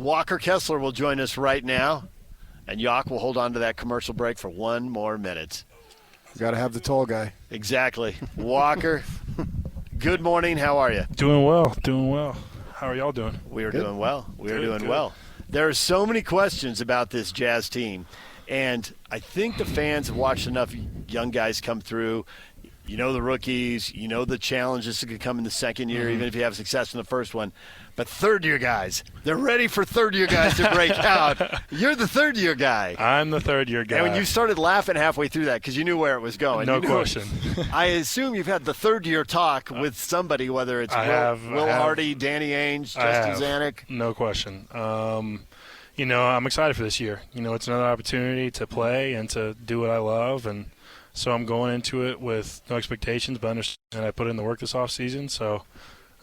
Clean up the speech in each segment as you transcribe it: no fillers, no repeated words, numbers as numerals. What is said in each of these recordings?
Walker Kessler will join us right now, and Yock will hold on to that commercial break for 1 more minute. Got to have the tall guy. Exactly. Walker, good morning. How are you? Doing well. How are y'all doing? We are doing well. We are doing well. There are so many questions about this Jazz team, and I think the fans have watched enough young guys come through. You know the rookies. You know the challenges that could come in the second year, even if you have success in the first one. But third-year guys, they're ready for third-year guys to break out. You're the third-year guy. I'm the third-year guy. And when you started laughing halfway through that because you knew where it was going. No question. I assume you've had the third-year talk with somebody, whether it's Will Hardy, Danny Ainge, Justin Zanuck. No question. I'm excited for this year. It's another opportunity to play and to do what I love, and so I'm going into it with no expectations, but understand I put in the work this offseason, so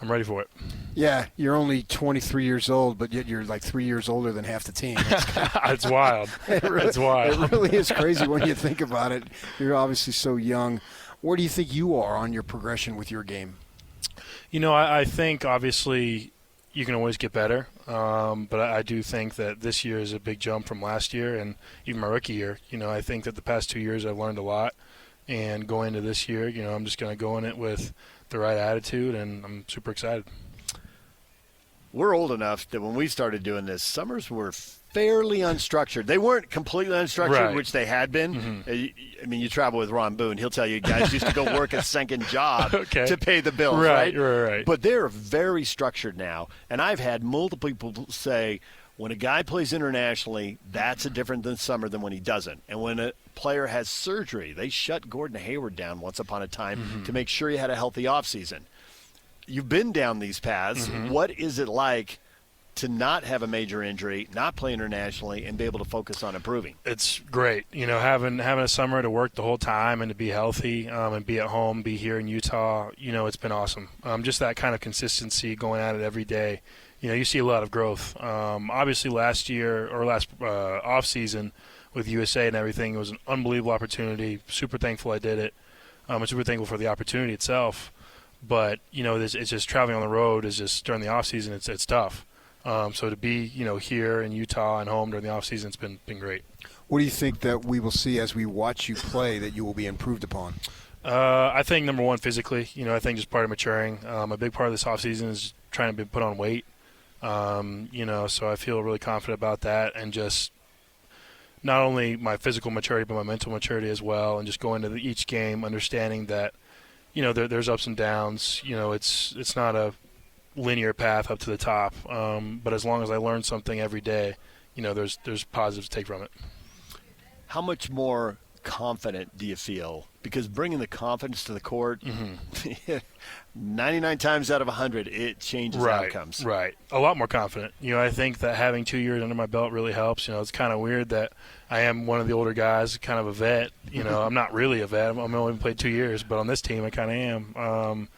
I'm ready for it. Yeah, you're only 23 years old, but yet you're like 3 years older than half the team. It's wild. It's wild. It really is crazy when you think about it. You're obviously so young. Where do you think you are on your progression with your game? I think obviously you can always get better, but I do think that this year is a big jump from last year and even my rookie year. I think that the past 2 years I've learned a lot, and going into this year, I'm just going to go in it with the right attitude, and I'm super excited. We're old enough that when we started doing this, summers were fairly unstructured. They weren't completely unstructured, right, which they had been. Mm-hmm. You travel with Ron Boone. He'll tell you guys used to go work a second job to pay the bills, right? Right. But they're very structured now. And I've had multiple people say, when a guy plays internationally, that's a different than summer than when he doesn't. And when a player has surgery, they shut Gordon Hayward down once upon a time to make sure he had a healthy offseason. You've been down these paths. What is it like to not have a major injury, not play internationally, and be able to focus on improving? It's great. Having a summer to work the whole time and to be healthy and be at home, be here in Utah, it's been awesome. Just that kind of consistency, going at it every day. You see a lot of growth. Obviously last off season with USA and everything, it was an unbelievable opportunity. Super thankful I did it. I'm super thankful for the opportunity itself. But, it's just traveling on the road is just during the off season, it's tough. So to be, here in Utah and home during the off season, it's been great. What do you think that we will see as we watch you play that you will be improved upon? I think number one, physically. I think just part of maturing. A big part of this off season is trying to be put on weight. So I feel really confident about that, and just not only my physical maturity but my mental maturity as well, and just going to each game understanding that there's ups and downs. It's not a linear path up to the top, but as long as I learn something every day, there's positives to take from it. How much more confident do you feel? Because bringing the confidence to the court, 99 times out of 100, it changes outcomes. Right. A lot more confident. I think that having 2 years under my belt really helps. It's kind of weird that I am one of the older guys, kind of a vet. I'm not really a vet. I'm only played 2 years, but on this team I kind of am.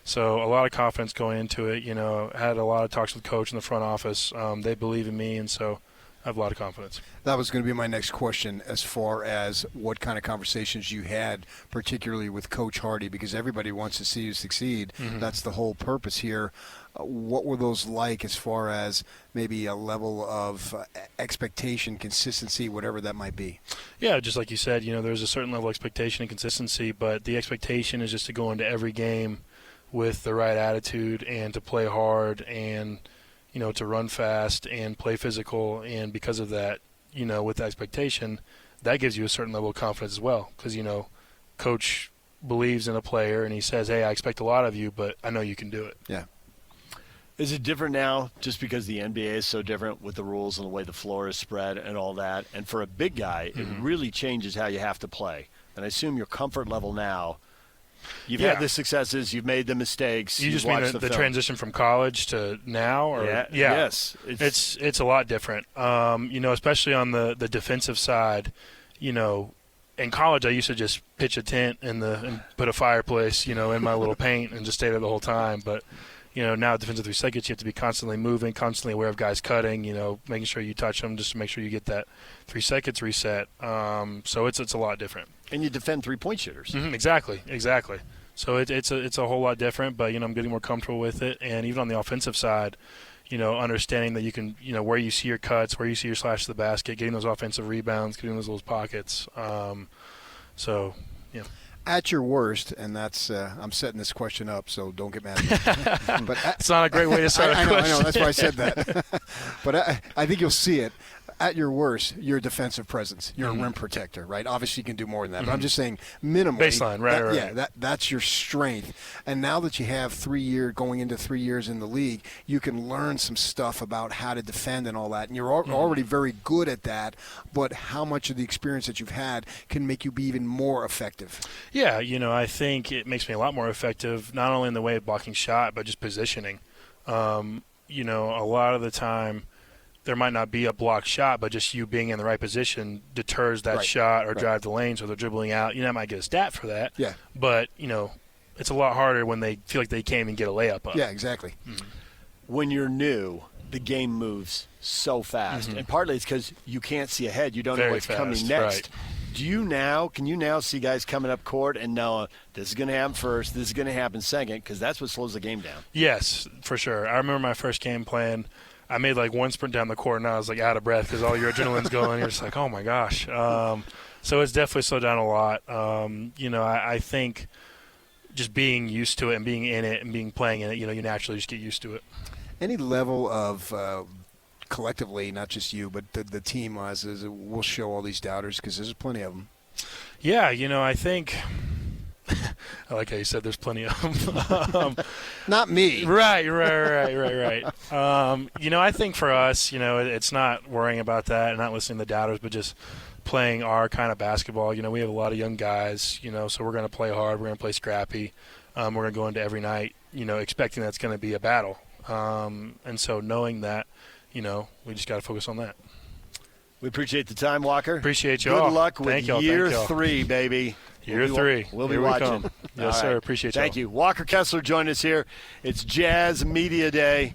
So a lot of confidence going into it. Had a lot of talks with coach in the front office. They believe in me, and so I have a lot of confidence. That was going to be my next question as far as what kind of conversations you had, particularly with Coach Hardy, because everybody wants to see you succeed. That's the whole purpose here. What were those like as far as maybe a level of expectation, consistency, whatever that might be? Yeah, just like you said, there's a certain level of expectation and consistency, but the expectation is just to go into every game with the right attitude and to play hard and to run fast and play physical, and because of that, with the expectation, that gives you a certain level of confidence as well, because, Coach believes in a player and he says, hey, I expect a lot of you, but I know you can do it. Yeah. Is it different now just because the NBA is so different with the rules and the way the floor is spread and all that? And for a big guy, it really changes how you have to play. And I assume your comfort level now, you've had the successes, you've made the mistakes. You just mean the transition from college to now? Or? Yeah. Yes. It's a lot different. Especially on the defensive side, in college I used to just pitch a tent and put a fireplace, in my little paint and just stay there the whole time. But, now at defensive 3 seconds, you have to be constantly moving, constantly aware of guys cutting, making sure you touch them just to make sure you get that 3 seconds reset. So it's a lot different. And you defend three-point shooters. Exactly. So it's a whole lot different, but I'm getting more comfortable with it. And even on the offensive side, understanding that you can, where you see your cuts, where you see your slash to the basket, getting those offensive rebounds, getting those little pockets. So, yeah. At your worst, and that's I'm setting this question up, so don't get mad at me. But it's not a great way to start a question. I know. That's why I said that. But I think you'll see it. At your worst, you're a defensive presence. You're a rim protector, right? Obviously, you can do more than that. But I'm just saying minimally. Baseline, right. Yeah, that's your strength. And now that you have going into 3 years in the league, you can learn some stuff about how to defend and all that. And you're already very good at that. But how much of the experience that you've had can make you be even more effective? Yeah, I think it makes me a lot more effective, not only in the way of blocking shot, but just positioning. A lot of the time, there might not be a blocked shot, but just you being in the right position deters that shot or drive the lane, so they're dribbling out. I might get a stat for that. Yeah. But, it's a lot harder when they feel like they can't even get a layup up. Yeah, exactly. When you're new, the game moves so fast. And partly it's because you can't see ahead. You don't know what's coming next. Right. Can you now see guys coming up court and know this is going to happen first, this is going to happen second, because that's what slows the game down? Yes, for sure. I remember my first game playing. I made like one sprint down the court, and I was like out of breath because all your adrenaline's going. You're just like, oh my gosh. So it's definitely slowed down a lot. I think just being used to it and being in it and playing in it, you naturally just get used to it. Any level of collectively, not just you, but the team will show all these doubters, because there's plenty of them. Yeah, I think – I like how you said there's plenty of them. Not me. Right. I think for us, it's not worrying about that and not listening to doubters, but just playing our kind of basketball. We have a lot of young guys, so we're going to play hard. We're going to play scrappy. We're going to go into every night, expecting that's going to be a battle. And so knowing that, we just got to focus on that. We appreciate the time, Walker. Appreciate y'all. Good luck with year 3, baby. Year 3. We'll be watching. Yes, sir. Appreciate you. Thank you. Walker Kessler joined us here. It's Jazz Media Day.